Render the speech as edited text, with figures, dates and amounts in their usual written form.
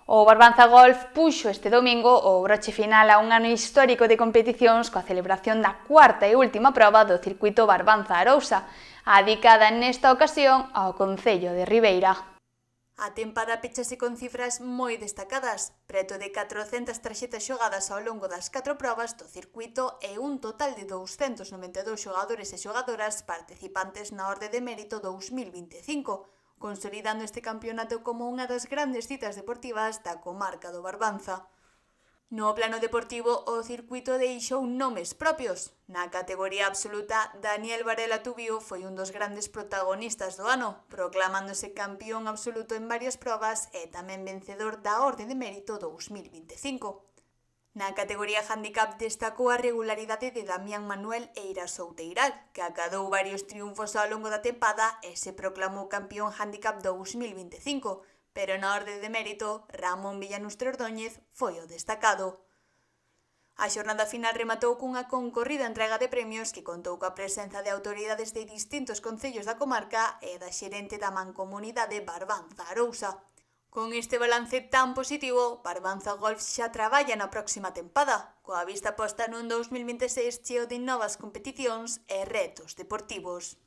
O Barbanza Golf puxo este domingo o broche final a un ano histórico de competicións coa celebración da cuarta e última proba do circuito Barbanza Arousa, adicada nesta ocasión ao concello de Ribeira. A tempada pechase con cifras moi destacadas, preto de 400 tarxetas xogadas ao longo das 4 probas do circuito e un total de 292 xogadores e xogadoras participantes na Orde de Mérito 2025, consolidando este campeonato como unha das grandes citas deportivas da comarca do Barbanza. No plano deportivo, o circuito deixou nomes propios. Na categoría absoluta, Daniel Varela Tubío foi un dos grandes protagonistas do ano, proclamándose campión absoluto en varias probas e tamén vencedor da Orde de Mérito 2025. Na categoría handicap destacou a regularidade de Damián Manuel Eira Souteiral, que acadou varios triunfos ao longo da tempada e se proclamou campión handicap 2025, pero na orde de mérito, Ramón Villanustre Ordóñez foi o destacado. A xornada final rematou cunha concorrida entrega de premios que contou coa presenza de autoridades de distintos concellos da comarca e da xerente da mancomunidade Barbanza Arousa. Con este balance tan positivo, Barbanza Golf xa traballa na próxima tempada, coa vista posta nun 2026 cheo de novas competicións e retos deportivos.